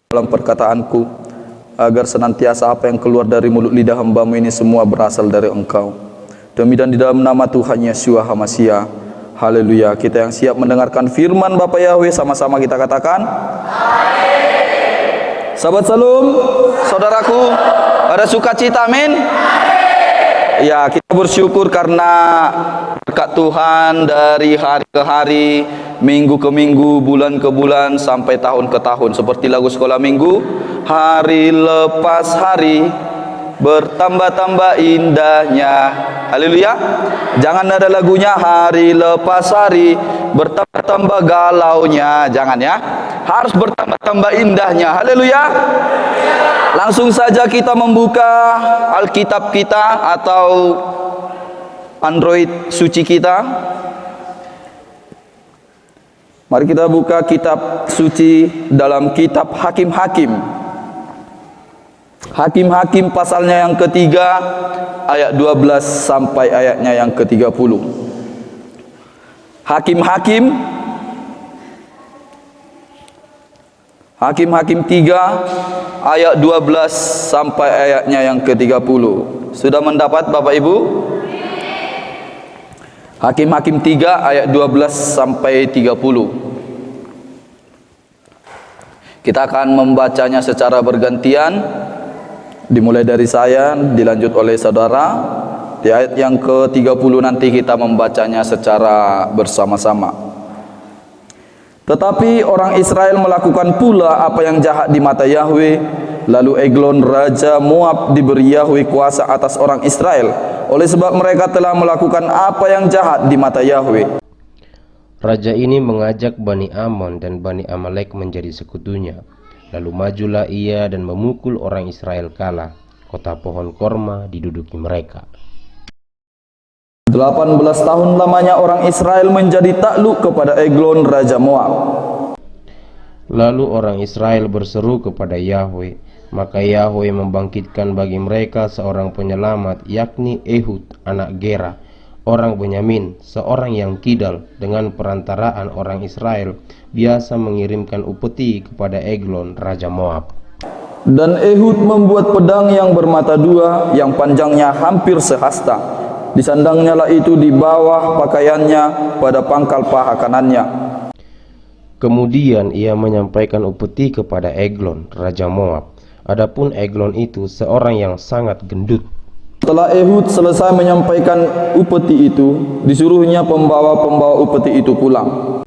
dalam perkataanku, agar senantiasa apa yang keluar dari mulut lidah hamba-Mu ini semua berasal dari Engkau. Demi dan di dalam nama Tuhan Yeshua HaMashiach. Haleluya. Kita yang siap mendengarkan firman Bapa Yahweh, sama-sama kita katakan amin. Sahabat Salum, saudaraku, ada sukacita, amin. Ya, kita bersyukur karena berkat Tuhan dari hari ke hari, minggu ke minggu, bulan ke bulan, sampai tahun ke tahun. Seperti lagu sekolah minggu, hari lepas hari bertambah-tambah indahnya. Haleluya. Jangan ada lagunya hari lepas hari bertambah-tambah galaunya. Jangan ya. Harus bertambah-tambah indahnya. Haleluya. Langsung saja kita membuka Alkitab kita atau Android suci kita. Mari kita buka kitab suci dalam kitab Hakim-Hakim. Hakim-Hakim pasalnya yang ketiga ayat 12 sampai ayatnya yang ke-30. Hakim-Hakim Hakim-Hakim 3 ayat 12 sampai ayatnya yang ke-30. Sudah mendapat Bapak Ibu? Hakim-Hakim 3 ayat 12 sampai 30. Kita akan membacanya secara bergantian. Dimulai dari saya, dilanjut oleh saudara. Di ayat yang ke-30 nanti kita membacanya secara bersama-sama. Tetapi orang Israel melakukan pula apa yang jahat di mata Yahweh. Lalu Eglon raja Moab diberi Yahweh kuasa atas orang Israel, oleh sebab mereka telah melakukan apa yang jahat di mata Yahweh. Raja ini mengajak Bani Ammon dan Bani Amalek menjadi sekutunya. Lalu majulah ia dan memukul orang Israel kalah. Kota pohon korma diduduki mereka. 18 tahun lamanya orang Israel menjadi takluk kepada Eglon raja Moab. Lalu orang Israel berseru kepada Yahweh, maka Yahweh membangkitkan bagi mereka seorang penyelamat, yakni Ehud anak Gera, orang Benyamin, seorang yang kidal. Dengan perantaraan orang Israel biasa mengirimkan upeti kepada Eglon raja Moab. Dan Ehud membuat pedang yang bermata dua, yang panjangnya hampir sehasta. Disandangnya lah itu di bawah pakaiannya pada pangkal paha kanannya. Kemudian ia menyampaikan upeti kepada Eglon raja Moab. Adapun Eglon itu seorang yang sangat gendut. Setelah Ehud selesai menyampaikan upeti itu, disuruhnya pembawa-pembawa upeti itu pulang.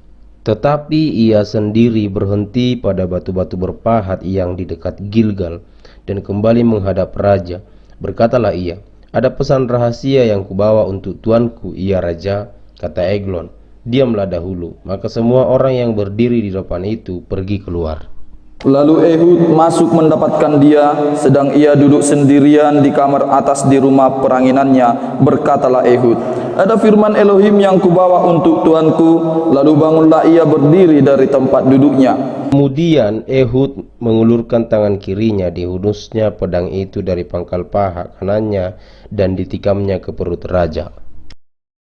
Tetapi ia sendiri berhenti pada batu-batu berpahat yang di dekat Gilgal dan kembali menghadap raja. Berkatalah ia, ada pesan rahasia yang kubawa untuk tuanku, ia raja, kata Eglon. Diamlah dahulu. Maka semua orang yang berdiri di depan itu pergi keluar. Lalu Ehud masuk mendapatkan dia, sedang ia duduk sendirian di kamar atas di rumah peranginannya. Berkatalah Ehud, ada firman Elohim yang kubawa untuk tuanku. Lalu bangunlah ia berdiri dari tempat duduknya. Kemudian Ehud mengulurkan tangan kirinya, dihunusnya pedang itu dari pangkal paha kanannya dan ditikamnya ke perut raja.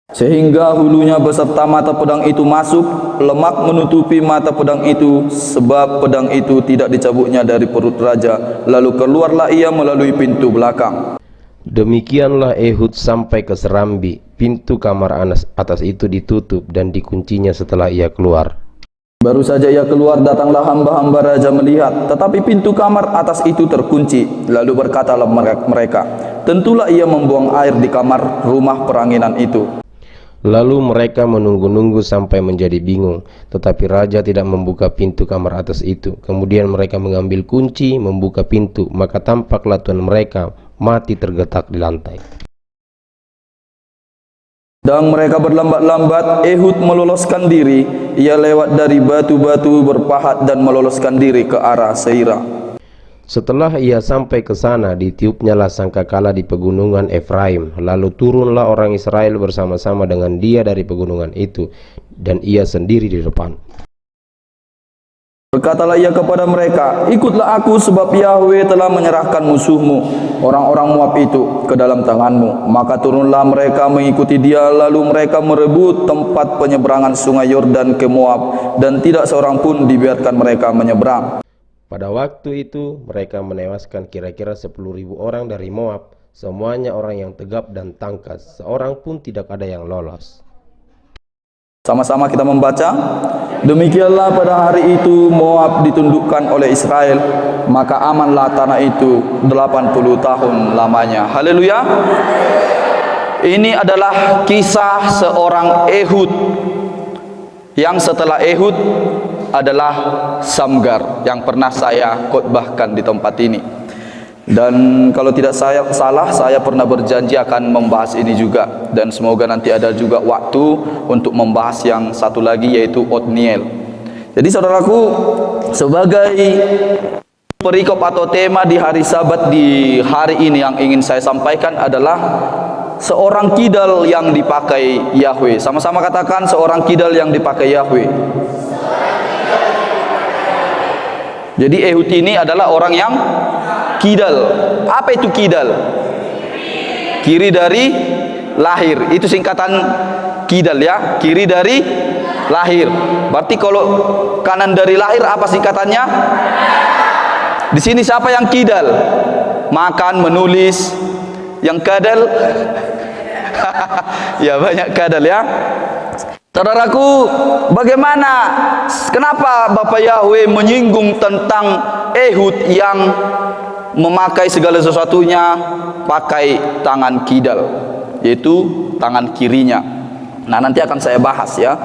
Sehingga hulunya beserta mata pedang itu masuk, lemak menutupi mata pedang itu, sebab pedang itu tidak dicabutnya dari perut raja. Lalu keluarlah ia melalui pintu belakang. Demikianlah Ehud sampai ke serambi. Pintu kamar atas itu ditutup dan dikuncinya setelah ia keluar. Baru saja ia keluar, datanglah hamba-hamba raja melihat, tetapi pintu kamar atas itu terkunci. Lalu berkatalah mereka, tentulah ia membuang air di kamar rumah peranginan itu. Lalu mereka menunggu-nunggu sampai menjadi bingung, tetapi raja tidak membuka pintu kamar atas itu. Kemudian mereka mengambil kunci, membuka pintu, maka tampaklah tuan mereka mati tergeletak di lantai. Dan mereka berlambat-lambat, Ehud meloloskan diri. Ia lewat dari batu-batu berpahat dan meloloskan diri ke arah Seira. Setelah ia sampai ke sana, ditiupnyalah sangkakala di pegunungan Efraim. Lalu turunlah orang Israel bersama-sama dengan dia dari pegunungan itu, dan ia sendiri di depan. Berkatalah ia kepada mereka, ikutlah aku sebab Yahweh telah menyerahkan musuhmu, orang-orang Moab itu, ke dalam tanganmu. Maka turunlah mereka mengikuti dia, lalu mereka merebut tempat penyeberangan sungai Yordan ke Moab, dan tidak seorang pun dibiarkan mereka menyeberang. Pada waktu itu mereka menewaskan kira-kira 10.000 orang dari Moab, semuanya orang yang tegap dan tangkas, seorang pun tidak ada yang lolos. Sama-sama kita membaca. Demikianlah pada hari itu Moab ditundukkan oleh Israel, maka amanlah tanah itu 80 tahun lamanya. Haleluya. Ini adalah kisah seorang Ehud, yang setelah Ehud adalah Samgar, yang pernah saya khotbahkan di tempat ini. Dan kalau tidak salah, saya pernah berjanji akan membahas ini juga, dan semoga nanti ada juga waktu untuk membahas yang satu lagi, yaitu Otniel. Jadi saudaraku, sebagai perikop atau tema di hari Sabat di hari ini yang ingin saya sampaikan adalah seorang kidal yang dipakai Yahweh. Sama-sama katakan, seorang kidal yang dipakai Yahweh. Jadi Ehud ini adalah orang yang kidal. Apa itu kidal? Kiri dari lahir. Itu singkatan kidal ya. Kiri dari lahir. Berarti kalau kanan dari lahir apa singkatannya? Di sini siapa yang kidal? Makan, menulis. Yang kadal ya banyak kadal ya. Saudaraku, bagaimana, kenapa Bapak Yahweh menyinggung tentang Ehud yang memakai segala sesuatunya pakai tangan kidal, yaitu tangan kirinya? Nah, nanti akan saya bahas ya.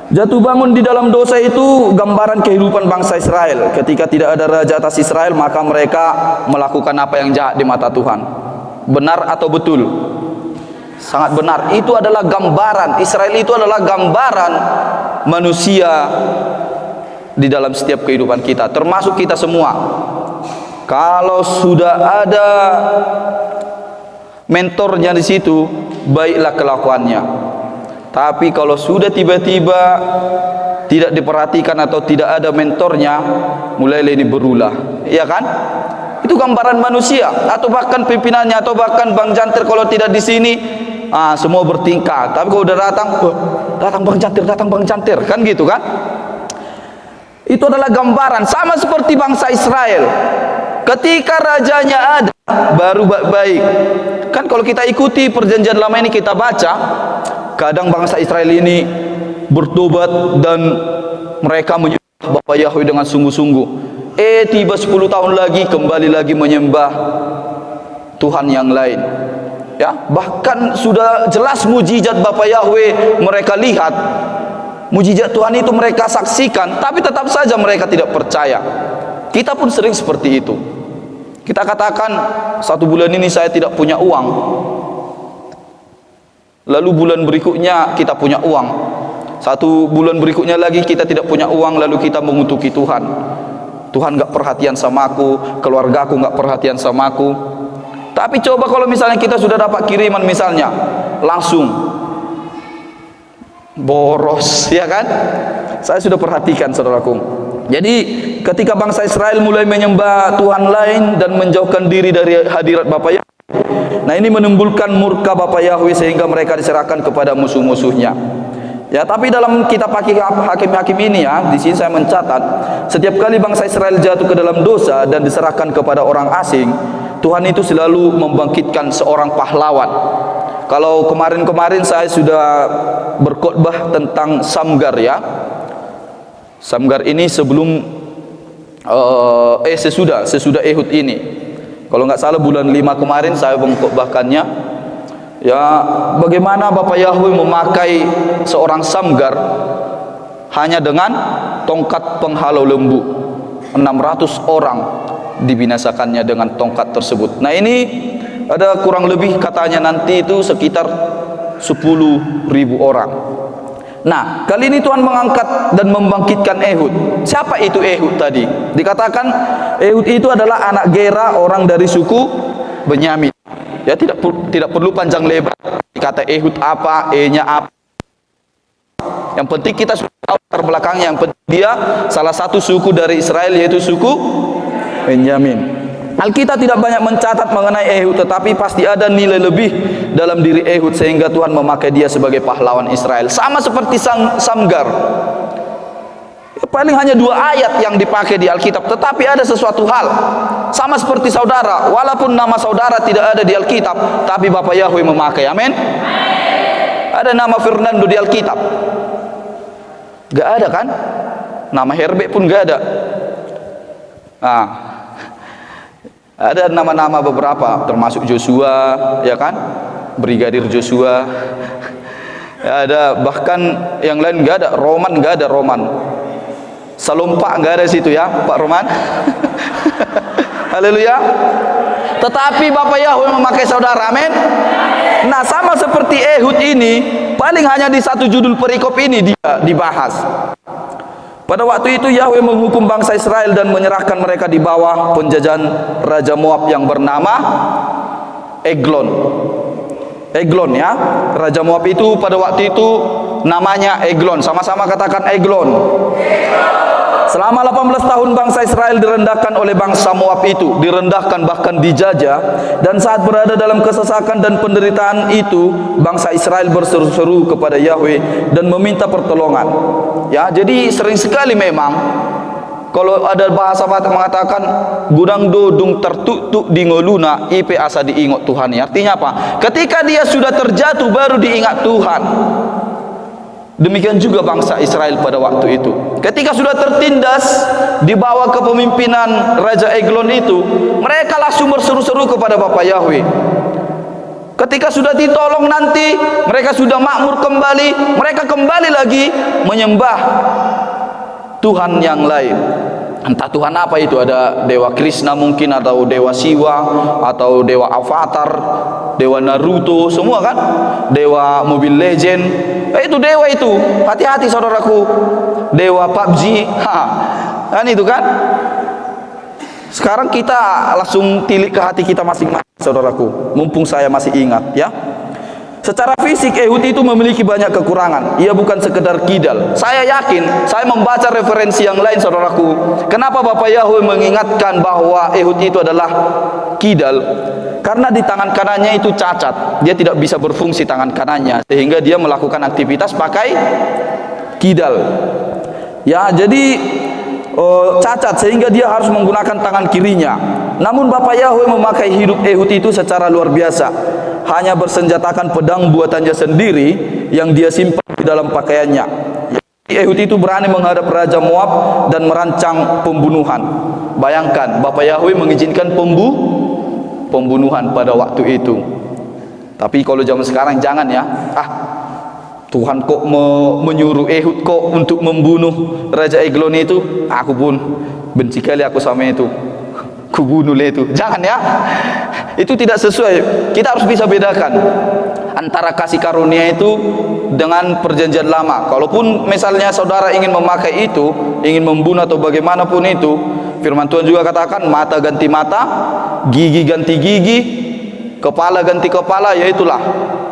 Jatuh bangun di dalam dosa itu gambaran kehidupan bangsa Israel. Ketika tidak ada raja atas Israel, maka mereka melakukan apa yang jahat di mata Tuhan. Benar atau betul? Sangat benar. Itu adalah gambaran. Israel itu adalah gambaran manusia di dalam setiap kehidupan kita, termasuk kita semua. Kalau sudah ada mentornya di situ, baiklah kelakuannya. Tapi kalau sudah tiba-tiba tidak diperhatikan atau tidak ada mentornya, mulailah ini berulah, iya kan? Itu gambaran manusia, atau bahkan pimpinannya, atau bahkan Bang Jantir kalau tidak di sini, semua bertingkah. Tapi kalau udah datang Bang Jantir, kan gitu kan? Itu adalah gambaran, sama seperti bangsa Israel. Ketika rajanya ada, baru baik. Kan kalau kita ikuti perjanjian lama ini, kita baca, kadang bangsa Israel ini bertobat dan mereka menyembah Bapa Yahweh dengan sungguh-sungguh. Tiba 10 tahun lagi kembali lagi menyembah Tuhan yang lain. Ya, bahkan sudah jelas mujizat Bapa Yahweh mereka lihat, mujizat Tuhan itu mereka saksikan, tapi tetap saja mereka tidak percaya. Kita pun sering seperti itu. Kita katakan, 1 bulan ini saya tidak punya uang, lalu bulan berikutnya kita punya uang. 1 bulan berikutnya lagi kita tidak punya uang, lalu kita mengutuki Tuhan. Tuhan gak perhatian sama aku, keluarga aku gak perhatian sama aku. Tapi coba kalau misalnya kita sudah dapat kiriman misalnya, langsung boros, ya kan? Saya sudah perhatikan saudaraku. Jadi ketika bangsa Israel mulai menyembah Tuhan lain dan menjauhkan diri dari hadirat Bapa Yahweh, nah ini menimbulkan murka Bapa Yahweh sehingga mereka diserahkan kepada musuh-musuhnya. Ya, tapi dalam kitab Hakim-Hakim ini ya, di sini saya mencatat, setiap kali bangsa Israel jatuh ke dalam dosa dan diserahkan kepada orang asing, Tuhan itu selalu membangkitkan seorang pahlawan. Kalau kemarin-kemarin saya sudah berkhotbah tentang Samgar ya. Samgar ini sebelum sesudah Ehud ini. Kalau nggak salah bulan 5 kemarin saya mengkhotbahkannya. Ya, bagaimana Bapak Yahweh memakai seorang Samgar hanya dengan tongkat penghalau lembu. 600 orang dibinasakannya dengan tongkat tersebut. Nah ini ada kurang lebih katanya nanti itu sekitar 10.000 orang. Nah kali ini Tuhan mengangkat dan membangkitkan Ehud. Siapa itu Ehud tadi? Dikatakan Ehud itu adalah anak Gera, orang dari suku Benyamin. Ya, tidak perlu panjang lebar kata Ehud apa, E-nya apa. Yang penting kita sudah tahu latar belakangnya. Yang penting dia salah satu suku dari Israel, yaitu suku Benyamin. Alkitab tidak banyak mencatat mengenai Ehud, tetapi pasti ada nilai lebih dalam diri Ehud sehingga Tuhan memakai dia sebagai pahlawan Israel. Sama seperti Samgar. Paling hanya 2 ayat yang dipakai di Alkitab, tetapi ada sesuatu hal. Sama seperti saudara, walaupun nama saudara tidak ada di Alkitab, tapi Bapak Yahweh memakai. Amin. Ada nama Fernando di Alkitab? Gak ada kan? Nama Herbek pun gak ada. Nah, ada nama-nama beberapa, termasuk Joshua, ya kan? Brigadir Joshua. Ya, ada bahkan yang lain gak ada. Roman gak ada, Roman. Salompak nggak ada situ ya, Pak Roman. Haleluya. Tetapi Bapak Yahweh memakai saudara, amin. Nah, sama seperti Ehud ini, paling hanya di satu judul perikop ini dia dibahas. Pada waktu itu Yahweh menghukum bangsa Israel dan menyerahkan mereka di bawah penjajahan Raja Moab yang bernama Eglon. Eglon ya, Raja Moab itu pada waktu itu namanya Eglon. Sama-sama katakan Eglon. Selama 18 tahun bangsa Israel direndahkan oleh bangsa Moab itu, direndahkan bahkan dijajah, dan saat berada dalam kesesakan dan penderitaan itu, bangsa Israel berseru-seru kepada Yahweh dan meminta pertolongan. Ya, jadi sering sekali memang kalau ada bahasa mengatakan gudang dodung tertutup di ngoluna ipe asa diingat Tuhan. Artinya apa? Ketika dia sudah terjatuh baru diingat Tuhan. Demikian juga bangsa Israel pada waktu itu. Ketika sudah tertindas di bawah kepemimpinan Raja Eglon itu, mereka langsung berseru-seru kepada Bapak Yahweh. Ketika sudah ditolong nanti, mereka sudah makmur kembali, mereka kembali lagi menyembah Tuhan yang lain. Entah Tuhan apa itu, ada Dewa Krishna mungkin, atau Dewa Siwa, atau Dewa Avatar, Dewa Naruto, semua kan? Dewa Mobile Legend. Itu dewa itu. Hati-hati saudaraku. Dewa PUBG. Kan itu kan? Sekarang kita langsung tilik ke hati kita masing-masing saudaraku. Mumpung saya masih ingat ya. Secara fisik Ehud itu memiliki banyak kekurangan. Ia bukan sekedar kidal. Saya yakin, saya membaca referensi yang lain saudaraku. Kenapa Bapak Yahweh mengingatkan bahwa Ehud itu adalah kidal? Karena di tangan kanannya itu cacat. Dia tidak bisa berfungsi tangan kanannya, sehingga dia melakukan aktivitas pakai kidal. Ya, jadi cacat sehingga dia harus menggunakan tangan kirinya. Namun Bapak Yahweh memakai hidup Ehud itu secara luar biasa. Hanya bersenjatakan pedang buatannya sendiri yang dia simpan di dalam pakaiannya. Ehud itu berani menghadap Raja Moab dan merancang pembunuhan. Bayangkan, Bapak Yahweh mengizinkan pembunuhan pada waktu itu. Tapi kalau zaman sekarang jangan ya. Tuhan kok menyuruh Ehud kok untuk membunuh Raja Eglon itu. Aku pun benci kali aku sama itu. Kubunuh itu. Jangan ya. Itu tidak sesuai. Kita harus bisa bedakan antara kasih karunia itu dengan perjanjian lama. Kalaupun misalnya saudara ingin memakai itu, ingin membunuh atau bagaimanapun itu, firman Tuhan juga katakan mata ganti mata, gigi ganti gigi, kepala ganti kepala, yaitulah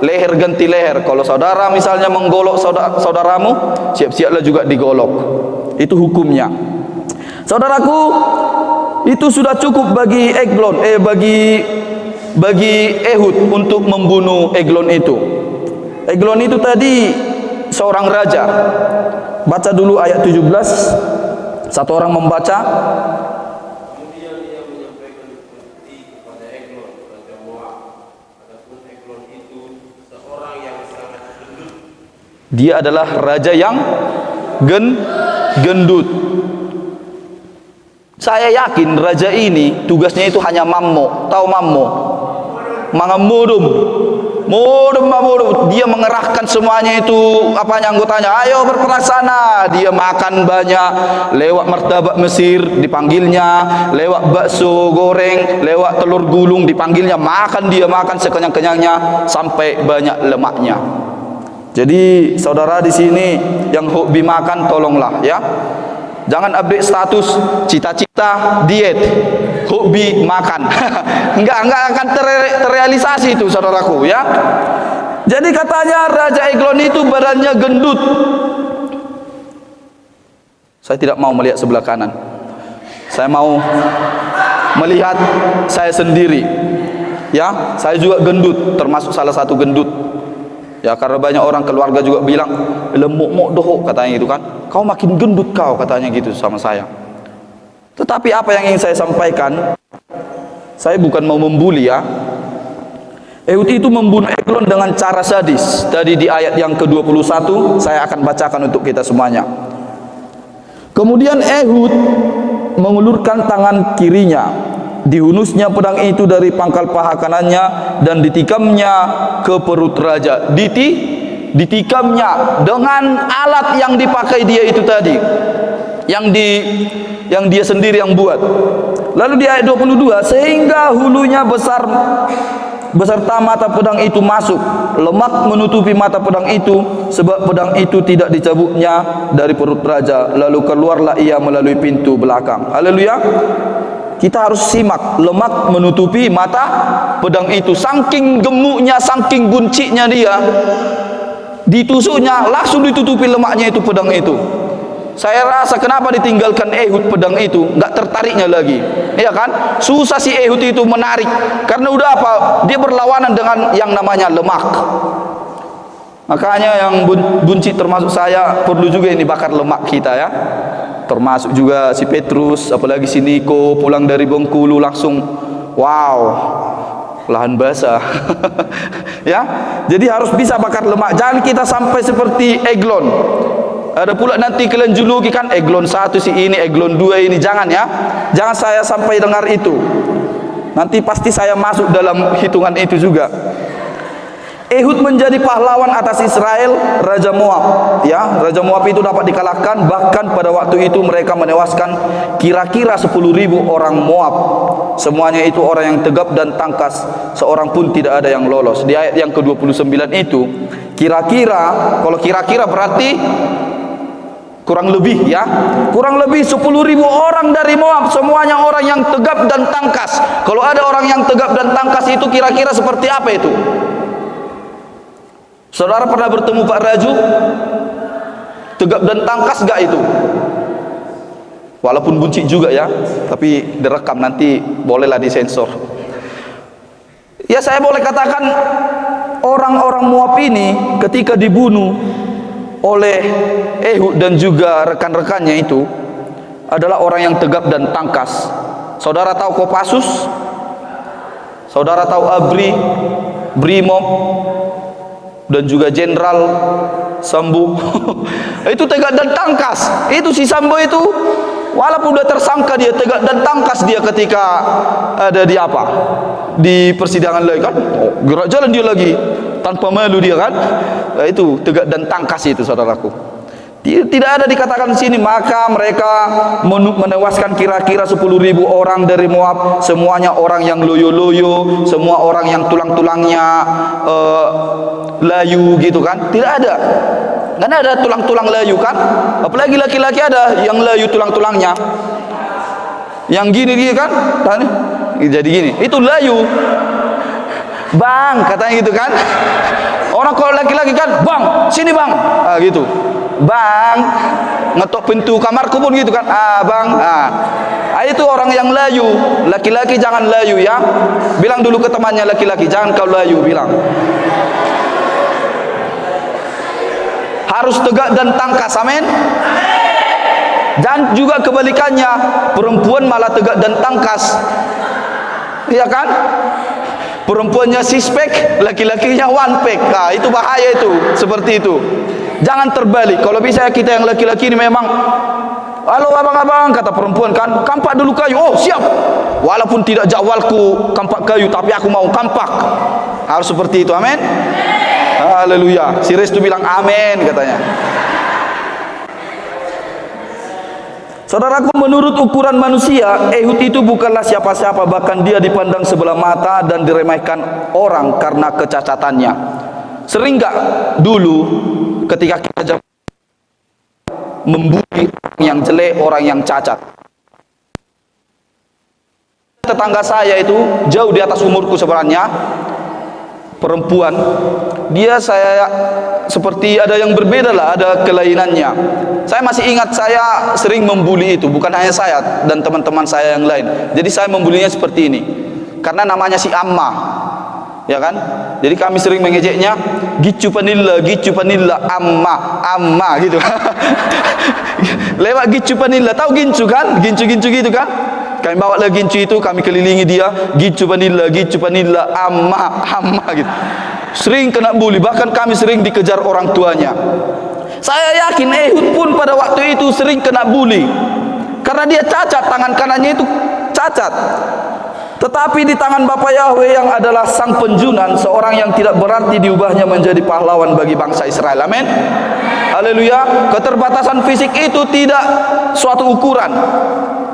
leher ganti leher. Kalau saudara misalnya menggolok saudaramu, siap-siaplah juga digolok. Itu hukumnya. Saudaraku, itu sudah cukup bagi Eglon, bagi Ehud untuk membunuh Eglon itu. Eglon itu tadi seorang raja. Baca dulu ayat 17. Satu orang membaca. Kemudian dia menyampaikan bukti kepada Eglon, Raja Moab. Adapun Eglon itu seorang yang sangat gendut. Dia adalah raja yang gendut. Saya yakin raja ini tugasnya itu hanya mammo. Tahu mammo? Mangamudum. Dia mengerahkan semuanya itu anggotanya, ayo berperang sana. Dia makan banyak, lewat martabak Mesir dipanggilnya, lewat bakso goreng, lewat telur gulung dipanggilnya, dia makan sekenyang-kenyangnya sampai banyak lemaknya. Jadi saudara di sini yang hobi makan tolonglah ya. Jangan update status cita-cita diet, hobi makan. enggak akan terrealisasi itu saudaraku ya. Jadi katanya Raja Eglon itu badannya gendut. Saya tidak mau melihat sebelah kanan. Saya mau melihat saya sendiri. Ya, saya juga gendut, termasuk salah satu gendut. Ya karena banyak orang keluarga juga bilang, lemuk doh katanya gitu kan. Kau makin gendut kau katanya gitu sama saya. Tetapi apa yang ingin saya sampaikan, saya bukan mau membuli ya. Ehud itu membunuh Eglon dengan cara sadis. Tadi di ayat yang ke-21 saya akan bacakan untuk kita semuanya. Kemudian Ehud mengulurkan tangan kirinya, dihunusnya pedang itu dari pangkal paha kanannya dan ditikamnya ke perut raja. Ditikamnya dengan alat yang dipakai dia itu tadi, yang dia sendiri yang buat. Lalu di ayat 22, sehingga hulunya beserta mata pedang itu masuk, lemak menutupi mata pedang itu, sebab pedang itu tidak dicabutnya dari perut raja. Lalu keluarlah ia melalui pintu belakang. Haleluya. Kita harus simak, lemak menutupi mata pedang itu. Saking gemuknya, saking buncitnya dia, ditusuknya langsung ditutupi lemaknya itu pedang itu. Saya rasa kenapa ditinggalkan Ehud pedang itu, nggak tertariknya lagi, ya kan? Susah si Ehud itu menarik, karena udah apa? Dia berlawanan dengan yang namanya lemak. Makanya yang buncit termasuk saya perlu juga ini bakar lemak kita ya. Termasuk juga si Petrus, apalagi si Niko pulang dari Bengkulu langsung, wow, lahan basah. Ya, jadi harus bisa bakar lemak. Jangan kita sampai seperti Eglon. Ada pula nanti kalian juluki kan Eglon 1 si ini, Eglon 2 ini. Jangan ya, jangan saya sampai dengar itu. Nanti pasti saya masuk dalam hitungan itu juga. Ehud menjadi pahlawan atas Israel, Raja Moab. Ya, Raja Moab itu dapat dikalahkan. Bahkan pada waktu itu mereka menewaskan kira-kira 10.000 orang Moab. Semuanya itu orang yang tegap dan tangkas, seorang pun tidak ada yang lolos. Di ayat yang ke-29 itu, kira-kira, kalau kira-kira berarti kurang lebih ya, kurang lebih 10.000 orang dari Moab, semuanya orang yang tegap dan tangkas. Kalau ada orang yang tegap dan tangkas itu kira-kira seperti apa itu? Saudara pernah bertemu Pak Raju? Tegap dan tangkas gak itu? Walaupun buncit juga ya, tapi direkam nanti bolehlah disensor. Ya saya boleh katakan orang-orang Moab ini ketika dibunuh oleh Ehud dan juga rekan-rekannya itu adalah orang yang tegap dan tangkas. Saudara tahu Kopassus? Saudara tahu Abri, Brimob, dan juga Jenderal Sambo? Itu tegak dan tangkas. Itu si Sambo itu walaupun udah tersangka, dia tegak dan tangkas dia ketika ada di apa? Di persidangan lagi kan? Oh, gerak jalan dia lagi tanpa malu dia kan? Nah, itu tegak dan tangkas itu saudaraku. Tidak ada dikatakan di sini. Maka mereka menewaskan kira-kira 10.000 orang dari Moab. Semuanya orang yang loyo-loyo, semua orang yang tulang-tulangnya layu gitu kan? Tidak ada. Karena ada tulang-tulang layu kan? Apalagi laki-laki ada yang layu tulang-tulangnya. Yang gini kan? Jadi gini. Itu layu. Bang, katanya gitu kan? Orang kalau laki-laki kan, bang, sini bang, gitu. Bang, ngetok pintu kamarku pun gitu kan, bang, itu orang yang layu. Laki-laki jangan layu ya. Bilang dulu ke temannya laki-laki, jangan kau layu, bilang. Harus tegak dan tangkas, amin. Dan juga kebalikannya, perempuan malah tegak dan tangkas, iya kan? Perempuannya six pack, laki-lakinya one pack. Nah, itu bahaya itu, seperti itu. Jangan terbalik. Kalau bisa kita yang laki-laki ini memang, halo abang-abang, kata perempuan kan, kampak dulu kayu. Oh siap. Walaupun tidak jawalku kampak kayu, tapi aku mau kampak. Harus seperti itu, amin. Haleluya. Si Restu bilang amin katanya. Saudaraku, menurut ukuran manusia, Ehud itu bukanlah siapa-siapa. Bahkan dia dipandang sebelah mata dan diremehkan orang karena kecacatannya. Sering gak dulu ketika kita membuli orang yang jelek, orang yang cacat? Tetangga saya itu jauh di atas umurku sebenarnya, perempuan. Dia saya seperti ada yang berbeda lah, ada kelainannya. Saya masih ingat saya sering membuli itu, bukan hanya saya dan teman-teman saya yang lain. Jadi saya membulinya seperti ini, karena namanya si Amma. ya kan? Jadi kami sering mengejeknya gicu panilla amma gitu. Lewat gicu panilla, tahu gincu kan? Gincu gitu kan? Kami bawa lagi gincu itu, kami kelilingi dia, gicu panilla amma gitu. Sering kena bully, bahkan kami sering dikejar orang tuanya. Saya yakin Ehud pun pada waktu itu sering kena bully karena dia cacat, tangan kanannya itu cacat. Tetapi di tangan Bapa Yahweh yang adalah sang penjunan, seorang yang tidak berarti diubahnya menjadi pahlawan bagi bangsa Israel. Amin. Haleluya. Keterbatasan fisik itu tidak suatu ukuran.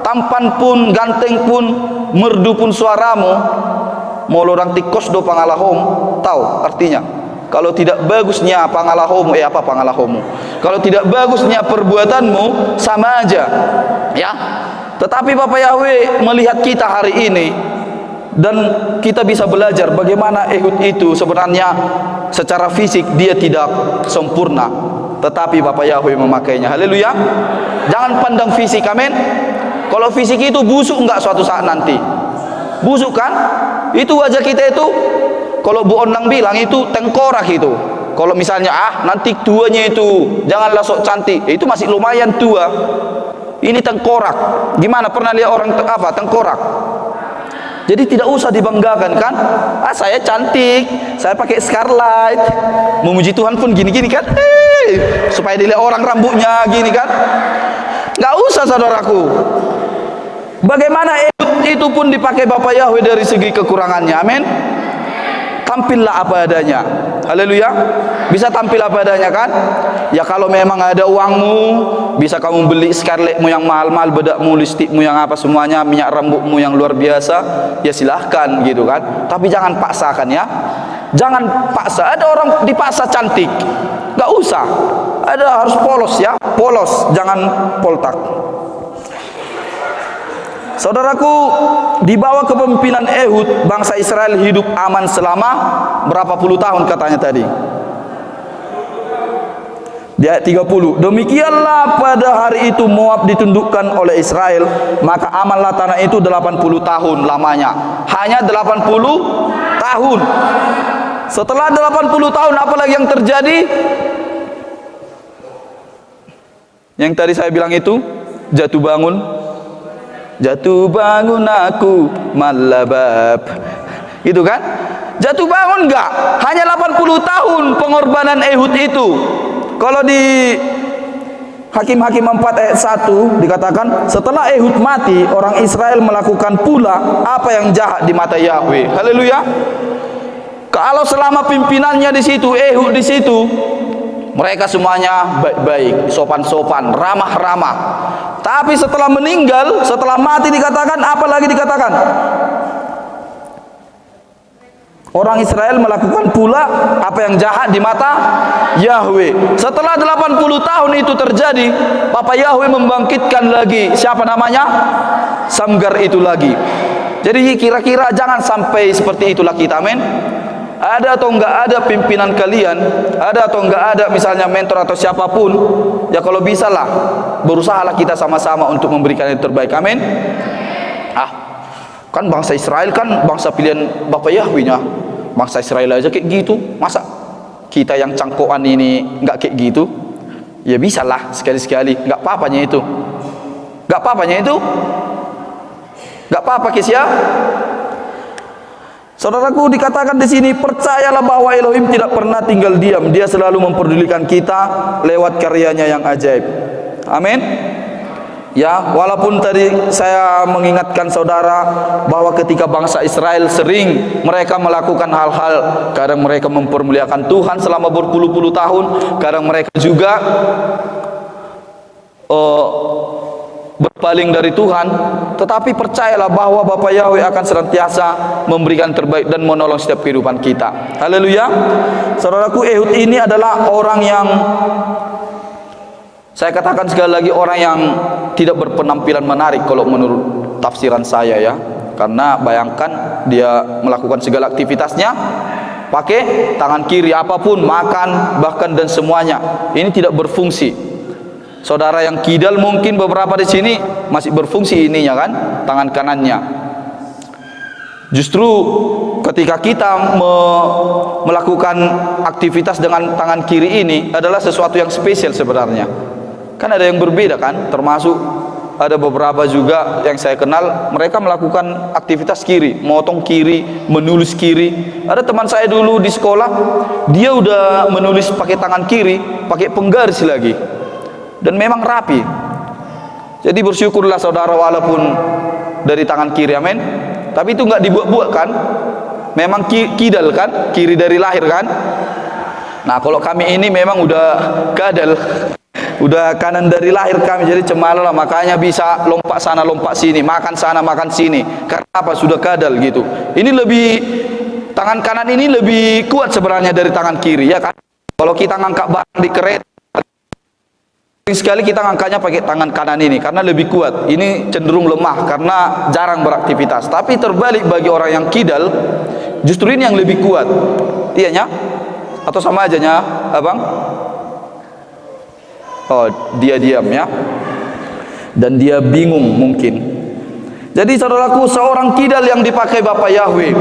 Tampan pun, ganteng pun, merdu pun suaramu, mau orang tikos do pangalahom, tahu artinya. Kalau tidak bagusnya pangalahomu, apa pangalahomu? Kalau tidak bagusnya perbuatanmu, sama aja, ya. Tetapi Bapak Yahweh melihat kita hari ini, dan kita bisa belajar bagaimana Ehud itu sebenarnya secara fisik dia tidak sempurna, tetapi Bapak Yahweh memakainya. Haleluya. Jangan pandang fisik, amin. Kalau fisik itu busuk enggak suatu saat nanti? Busuk kan? Itu wajah kita itu, kalau Bu Onang bilang itu tengkorak itu. Kalau misalnya nanti tuanya itu janganlah sok cantik, itu masih lumayan tua. Ini tengkorak. Gimana, pernah lihat orang tengkorak? Jadi tidak usah dibanggakan kan? Saya cantik, saya pakai scarlet, memuji Tuhan pun gini-gini kan? Supaya dilihat orang rambutnya gini kan? Nggak usah, saudaraku. Bagaimana itu pun dipakai Bapak Yahweh dari segi kekurangannya. Amin. Tampillah apa adanya. Haleluya. Bisa tampil apa adanya kan? Ya kalau memang ada uangmu, bisa kamu beli scarletmu yang mahal-mahal, bedakmu, lipstikmu yang apa semuanya, minyak rambutmu yang luar biasa, ya silahkan gitu kan. Tapi jangan paksakan ya. Jangan paksa. Ada orang dipaksa cantik, nggak usah. Ada harus polos ya, polos, jangan poltak. Saudaraku, di bawah kepemimpinan Ehud, bangsa Israel hidup aman selama berapa puluh tahun katanya tadi? Di ayat 30. Demikianlah pada hari itu Moab ditundukkan oleh Israel, maka amanlah tanah itu 80 tahun lamanya. Hanya 80 tahun. Setelah 80 tahun apalagi yang terjadi? Yang tadi saya bilang itu jatuh bangun. Jatuh bangun aku malabab. Gitu kan? Jatuh bangun enggak? Hanya 80 tahun pengorbanan Ehud itu. Kalau di Hakim-Hakim 4 ayat 1 dikatakan, setelah Ehud mati, orang Israel melakukan pula apa yang jahat di mata Yahweh. Haleluya. Kalau selama pimpinannya di situ, Ehud di situ, mereka semuanya baik-baik, sopan-sopan, ramah-ramah. Tapi setelah meninggal, setelah mati dikatakan, apa lagi dikatakan? Orang Israel melakukan pula apa yang jahat di mata Yahweh. Setelah 80 tahun itu terjadi, Papa Yahweh membangkitkan lagi, siapa namanya? Samgar itu lagi. Jadi kira-kira jangan sampai seperti itulah kita, amin. Ada atau enggak ada pimpinan kalian, ada atau enggak ada misalnya mentor atau siapapun, ya kalau bisa lah, berusahalah kita sama-sama untuk memberikan yang terbaik, amin. Kan bangsa Israel kan bangsa pilihan Bapak Yahweh-nya. Bangsa Israel aja kayak gitu, masa kita yang cangkokan ini enggak kayak gitu? Ya bisa lah sekali-sekali, enggak apa-apanya itu. Enggak apa-apanya itu. Enggak apa-apa Kisya. Saudaraku, dikatakan di sini, percayalah bahwa Elohim tidak pernah tinggal diam. Dia selalu memperdulikan kita lewat karyanya yang ajaib. Amin. Ya, walaupun tadi saya mengingatkan saudara bahwa ketika bangsa Israel sering mereka melakukan hal-hal, kadang mereka mempermuliakan Tuhan selama berpuluh-puluh tahun, kadang mereka juga berpaling dari Tuhan, tetapi percayalah bahwa Bapa Yahweh akan senantiasa memberikan terbaik dan menolong setiap kehidupan kita. Haleluya. Saudaraku, Ehud ini adalah orang yang, saya katakan sekali lagi, orang yang tidak berpenampilan menarik kalau menurut tafsiran saya ya. Karena bayangkan dia melakukan segala aktivitasnya pakai tangan kiri, apapun, makan, bahkan dan semuanya. Ini tidak berfungsi. Saudara yang kidal mungkin beberapa di sini masih berfungsi ininya kan, tangan kanannya. Justru ketika kita melakukan aktivitas dengan tangan kiri ini adalah sesuatu yang spesial sebenarnya. Kan ada yang berbeda kan, termasuk ada beberapa juga yang saya kenal, mereka melakukan aktivitas kiri, motong kiri, menulis kiri. Ada teman saya dulu di sekolah, dia udah menulis pakai tangan kiri, pakai penggaris lagi, dan memang rapi. Jadi bersyukurlah saudara, walaupun dari tangan kiri, amin. Tapi itu nggak dibuat-buat kan, memang kidal kan, kiri dari lahir kan. Nah kalau kami ini memang udah kadal, udah kanan dari lahir kami, jadi cemala lah, makanya bisa lompat sana lompat sini, makan sana makan sini. Karena apa? Sudah kadal gitu. Ini lebih, tangan kanan ini lebih kuat sebenarnya dari tangan kiri, ya kan. Kalau kita ngangkat barang di kereta, sekali kita ngangkatnya pakai tangan kanan ini karena lebih kuat. Ini cenderung lemah karena jarang beraktivitas. Tapi terbalik bagi orang yang kidal, justru ini yang lebih kuat. Iya nya? Atau sama aja nya, abang? Oh, dia diam ya, dan dia bingung mungkin. Jadi saudaraku, seorang kidal yang dipakai Bapak Yahweh,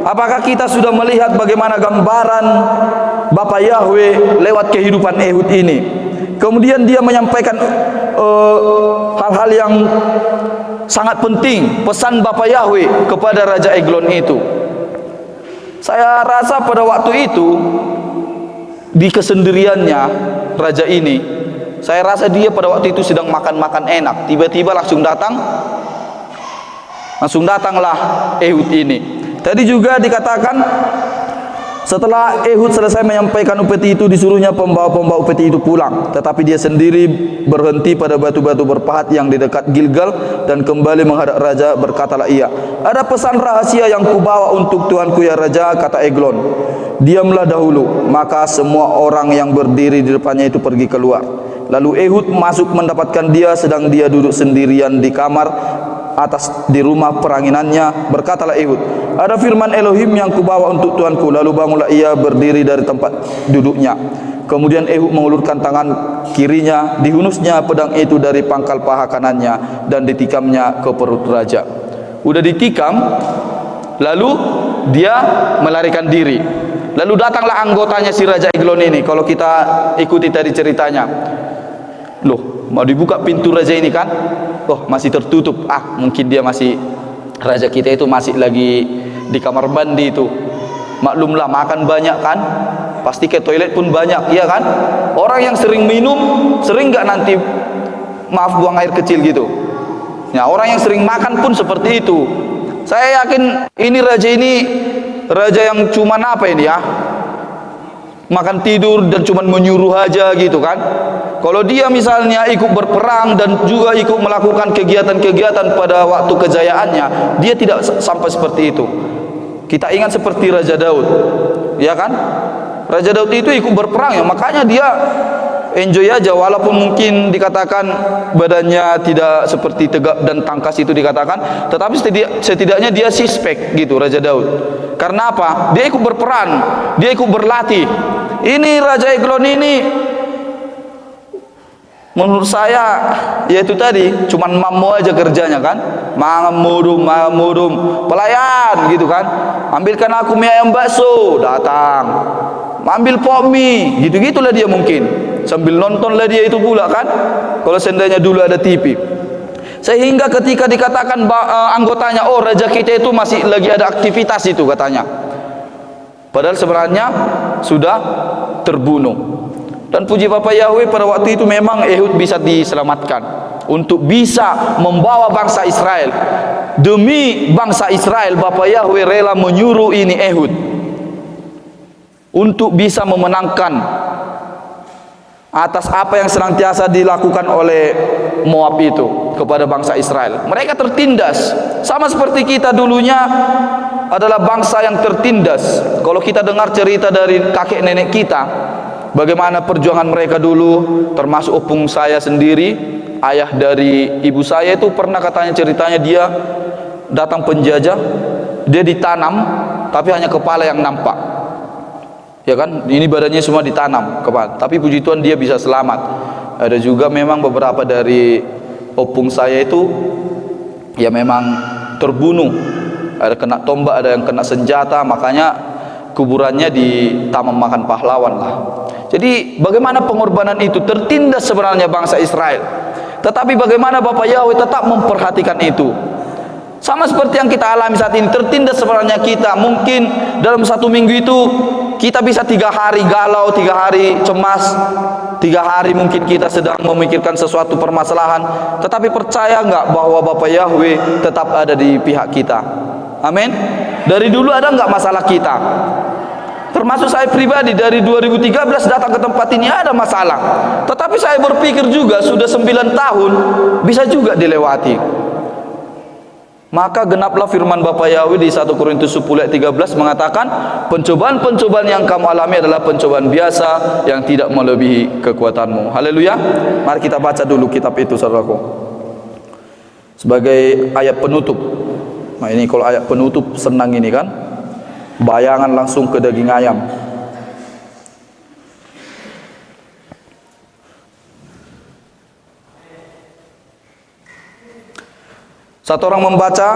apakah kita sudah melihat bagaimana gambaran Bapak Yahweh lewat kehidupan Ehud ini? Kemudian dia menyampaikan hal-hal yang sangat penting, pesan Bapak Yahweh kepada Raja Eglon itu. Saya rasa pada waktu itu, di kesendiriannya raja ini, saya rasa dia pada waktu itu sedang makan-makan enak, tiba-tiba langsung datanglah Ehud ini. Tadi juga dikatakan setelah Ehud selesai menyampaikan upeti itu, disuruhnya pembawa-pembawa upeti itu pulang, tetapi dia sendiri berhenti pada batu-batu berpahat yang di dekat Gilgal dan kembali menghadap raja. Berkatalah ia, ada pesan rahasia yang kubawa untuk tuanku ya raja, kata Eglon. Diamlah dahulu. Maka semua orang yang berdiri di depannya itu pergi keluar. Lalu Ehud masuk mendapatkan dia sedang dia duduk sendirian di kamar atas di rumah peranginannya. Berkatalah Ehud, ada firman Elohim yang kubawa untuk tuanku. Lalu bangunlah ia berdiri dari tempat duduknya. Kemudian Ehud mengulurkan tangan kirinya, dihunusnya pedang itu dari pangkal paha kanannya dan ditikamnya ke perut raja. Udah ditikam, lalu dia melarikan diri. Lalu datanglah anggotanya si Raja Eglon ini. Kalau kita ikuti tadi ceritanya, loh, mau dibuka pintu raja ini kan, oh masih tertutup, mungkin dia masih, raja kita itu masih lagi di kamar mandi itu. Maklumlah, makan banyak kan, pasti ke toilet pun banyak, iya kan. Orang yang sering minum, sering nggak nanti, maaf, buang air kecil gitu. Ya, orang yang sering makan pun seperti itu. Saya yakin ini raja yang cuman apa ini ya, makan tidur dan cuman menyuruh aja gitu kan. Kalau dia misalnya ikut berperang dan juga ikut melakukan kegiatan-kegiatan pada waktu kejayaannya, dia tidak sampai seperti itu. Kita ingat seperti Raja Daud, ya kan. Raja Daud itu ikut berperang ya, makanya dia enjoy aja, walaupun mungkin dikatakan badannya tidak seperti tegap dan tangkas itu dikatakan, tetapi setidaknya dia suspek gitu Raja Daud. Karena apa? Dia ikut berperan, dia ikut berlatih. Ini Raja Eglon ini, menurut saya, yaitu tadi cuman mammo aja kerjanya kan, mangmudum, pelayan gitu kan. Ambilkan aku mie ayam bakso, datang. Ambil pok mie, gitu-gitulah dia mungkin. Sambil nonton lah dia itu pula kan, kalau seandainya dulu ada TV. Sehingga ketika dikatakan anggotanya, oh raja kita itu masih lagi ada aktivitas itu katanya, padahal sebenarnya sudah terbunuh. Dan puji Bapak Yahweh, pada waktu itu memang Ehud bisa diselamatkan untuk bisa membawa bangsa Israel. Demi bangsa Israel, Bapak Yahweh rela menyuruh ini Ehud untuk bisa memenangkan atas apa yang senantiasa dilakukan oleh Moab itu kepada bangsa Israel. Mereka tertindas, sama seperti kita dulunya adalah bangsa yang tertindas. Kalau kita dengar cerita dari kakek nenek kita, bagaimana perjuangan mereka dulu, termasuk opung saya sendiri, ayah dari ibu saya itu pernah katanya ceritanya, dia datang penjajah, dia ditanam tapi hanya kepala yang nampak, ya kan, ini badannya semua ditanam kepala, tapi puji Tuhan dia bisa selamat. Ada juga memang beberapa dari opung saya itu ya memang terbunuh ada kena tombak, ada yang kena senjata, makanya kuburannya di Taman Makan Pahlawan lah. Jadi bagaimana pengorbanan itu tertindas sebenarnya bangsa Israel, tetapi bagaimana Bapak Yahweh tetap memperhatikan itu. Sama seperti yang kita alami saat ini, tertindas sebenarnya kita. Mungkin dalam satu minggu itu kita bisa 3 hari galau, 3 hari cemas, 3 hari mungkin kita sedang memikirkan sesuatu permasalahan, tetapi percaya enggak bahwa Bapak Yahweh tetap ada di pihak kita? Amin. Dari dulu ada enggak masalah kita? Termasuk saya pribadi, dari 2013 datang ke tempat ini ada masalah, tetapi saya berpikir juga sudah 9 tahun bisa juga dilewati. Maka genaplah firman Bapak Yahweh di 1 Korintus 10 ayat 13 mengatakan, pencobaan-pencobaan yang kamu alami adalah pencobaan biasa yang tidak melebihi kekuatanmu. Haleluya. Mari kita baca dulu kitab itu, saudaraku, sebagai ayat penutup. Nah ini kalau ayat penutup senang ini kan, bayangan langsung ke daging ayam. Satu orang membaca.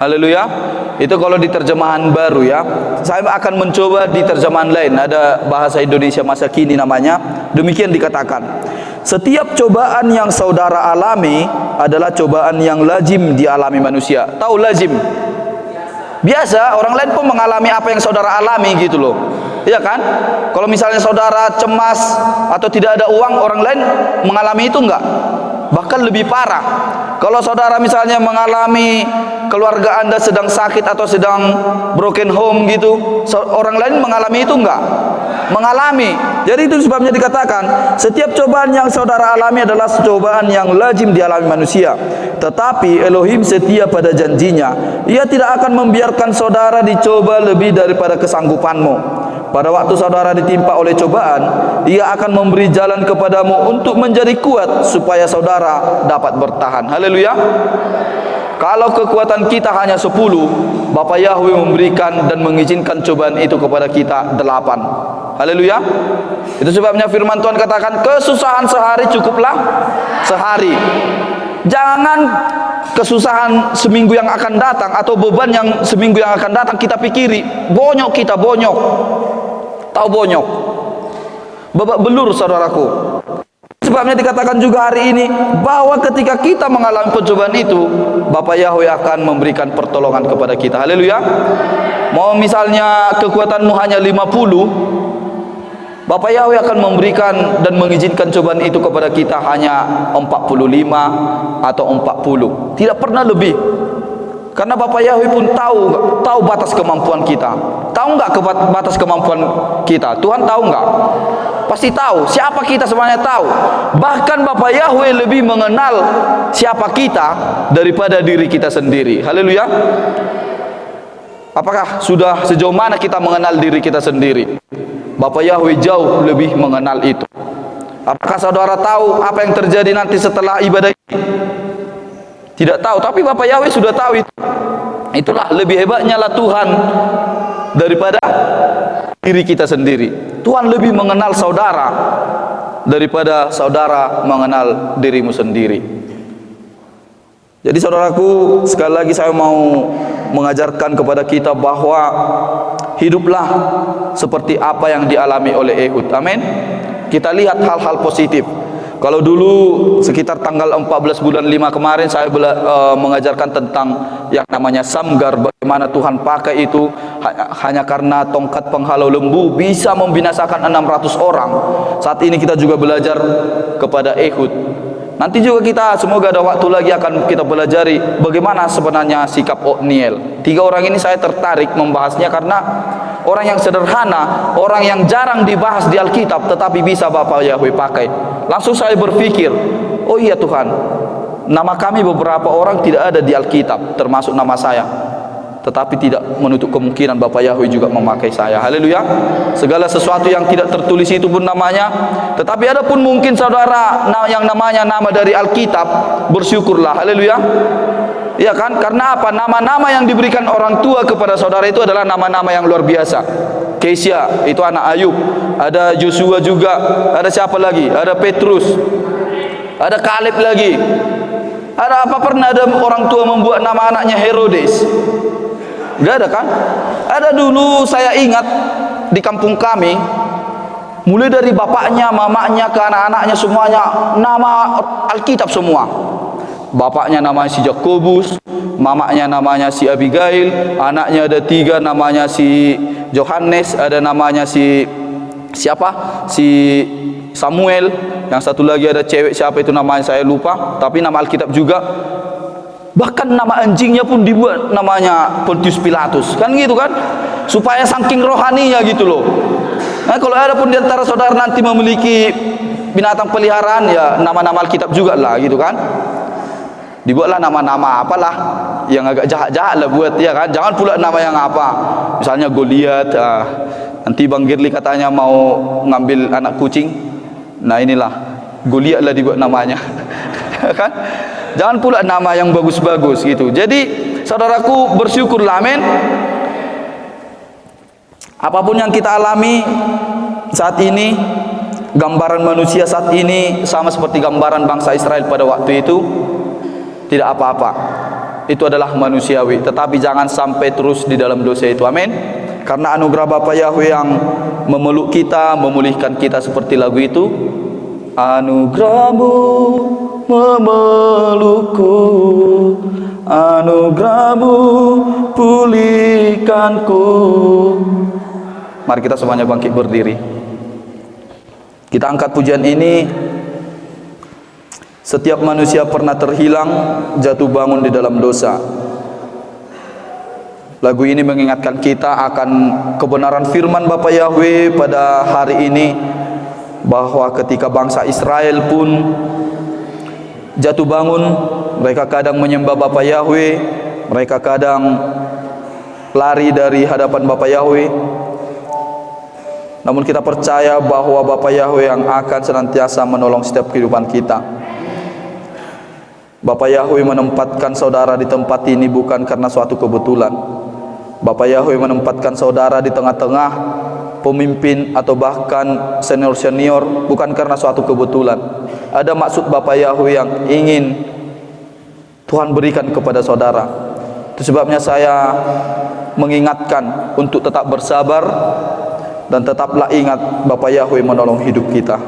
Haleluya. Itu kalau di terjemahan baru ya. Saya akan mencoba di terjemahan lain, ada bahasa Indonesia masa kini namanya. Demikian dikatakan, setiap cobaan yang saudara alami adalah cobaan yang lazim dialami manusia. Tahu lazim? Biasa, orang lain pun mengalami apa yang saudara alami gitu loh. Iya kan? Kalau misalnya saudara cemas atau tidak ada uang, orang lain mengalami itu enggak? Bahkan lebih parah. Kalau saudara misalnya mengalami keluarga Anda sedang sakit atau sedang broken home gitu, orang lain mengalami itu enggak? Mengalami. Jadi itu sebabnya dikatakan, setiap cobaan yang saudara alami adalah cobaan yang lazim dialami manusia. Tetapi Elohim setia pada janjinya. Ia tidak akan membiarkan saudara dicoba lebih daripada kesanggupanmu. Pada waktu saudara ditimpa oleh cobaan, Ia akan memberi jalan kepadamu untuk menjadi kuat supaya saudara dapat bertahan. Haleluya. Kalau kekuatan kita hanya 10, Bapak Yahweh memberikan dan mengizinkan cobaan itu kepada kita 8. Haleluya. Itu sebabnya firman Tuhan katakan, kesusahan sehari cukuplah sehari. Jangan kesusahan seminggu yang akan datang atau beban yang seminggu yang akan datang kita pikiri. Bonyok kita, bonyok. Tahu bonyok? Babak belur, saudaraku. Sebabnya dikatakan juga hari ini bahwa ketika kita mengalami pencobaan itu, Bapak Yahweh akan memberikan pertolongan kepada kita. Haleluya. Mau misalnya kekuatanmu hanya 50, Bapak Yahweh akan memberikan dan mengizinkan cobaan itu kepada kita hanya 45 atau 40. Tidak pernah lebih. Karena Bapak Yahweh pun tahu batas kemampuan kita. Tahu enggak batas kemampuan kita? Tuhan tahu enggak? Pasti tahu. Siapa kita sebenarnya tahu. Bahkan Bapak Yahweh lebih mengenal siapa kita daripada diri kita sendiri. Haleluya. Apakah sudah sejauh mana kita mengenal diri kita sendiri? Bapak Yahweh jauh lebih mengenal itu. Apakah saudara tahu apa yang terjadi nanti setelah ibadah ini? Tidak tahu, tapi Bapak Yahweh sudah tahu itu. Itulah lebih hebatnya lah Tuhan daripada diri kita sendiri. Tuhan lebih mengenal saudara daripada saudara mengenal dirimu sendiri. Jadi saudaraku, sekali lagi saya mau mengajarkan kepada kita bahwa hiduplah seperti apa yang dialami oleh Ehud. Amin. Kita lihat hal-hal positif. Kalau dulu sekitar tanggal 14 bulan 5 kemarin saya mengajarkan tentang yang namanya Samgar, bagaimana Tuhan pakai itu hanya karena tongkat penghalau lembu bisa membinasakan 600 orang. Saat ini kita juga belajar kepada Ehud. Nanti juga kita semoga ada waktu lagi akan kita pelajari bagaimana sebenarnya sikap Otniel. 3 orang ini saya tertarik membahasnya karena orang yang sederhana, orang yang jarang dibahas di Alkitab, tetapi bisa Bapak Yahweh pakai. Langsung saya berpikir, oh iya Tuhan, nama kami beberapa orang tidak ada di Alkitab, termasuk nama saya. tetapi tidak menutup kemungkinan Bapak Yahweh juga memakai saya. Haleluya. Segala sesuatu yang tidak tertulis itu pun namanya, tetapi ada pun mungkin saudara yang namanya nama dari Alkitab, bersyukurlah. Haleluya. Iya kan? Karena apa? Nama-nama yang diberikan orang tua kepada saudara itu adalah nama-nama yang luar biasa. Kesia itu anak Ayub, ada Joshua juga, ada siapa lagi? Ada Petrus, ada Kaleb lagi. Ada apa pernah ada orang tua membuat nama anaknya Herodes? Enggak ada kan? Ada dulu saya ingat di kampung kami, mulai dari bapaknya, mamanya, ke anak-anaknya semuanya nama Alkitab semua. Bapaknya namanya si Jakobus, mamanya namanya si Abigail, anaknya ada 3 namanya si Yohanes, ada namanya si siapa? Si Samuel, yang satu lagi ada cewek siapa itu namanya saya lupa, tapi nama Alkitab juga. Bahkan nama anjingnya pun dibuat namanya Pontius Pilatus, kan gitu kan, supaya saking rohaninya gitu loh. Nah, kalau ada pun di antara saudara nanti memiliki binatang peliharaan, ya nama-nama Alkitab juga lah gitu kan. Dibuatlah nama-nama apalah yang agak jahat-jahat lah buat, ya kan. Jangan pula nama yang apa, misalnya Goliat. Nanti Bang Girli katanya mau ngambil anak kucing, nah inilah Goliat lah dibuat namanya. Kan? Jangan pula nama yang bagus-bagus gitu. Jadi saudaraku, bersyukurlah, amin. Apapun yang kita alami saat ini, gambaran manusia saat ini sama seperti gambaran bangsa Israel pada waktu itu, tidak apa-apa. Itu adalah manusiawi, tetapi jangan sampai terus di dalam dosa itu, amin. Karena anugerah Bapa Yahweh yang memeluk kita, memulihkan kita seperti lagu itu. Anugerahmu memelukku, anugerahmu pulihkanku. Mari kita semuanya bangkit berdiri. Kita angkat pujian ini. Setiap manusia pernah terhilang, jatuh bangun di dalam dosa. Lagu ini mengingatkan kita akan kebenaran firman Bapa Yahweh pada hari ini, bahwa ketika bangsa Israel pun jatuh bangun, mereka kadang menyembah Bapa Yahweh, mereka kadang lari dari hadapan Bapa Yahweh. Namun kita percaya bahwa Bapa Yahweh yang akan senantiasa menolong setiap kehidupan kita. Bapa Yahweh menempatkan saudara di tempat ini bukan karena suatu kebetulan. Bapa Yahweh menempatkan saudara di tengah-tengah pemimpin atau bahkan senior-senior bukan karena suatu kebetulan. Ada maksud Bapa Yahweh yang ingin Tuhan berikan kepada saudara. Itu sebabnya saya mengingatkan untuk tetap bersabar dan tetaplah ingat Bapa Yahweh menolong hidup kita.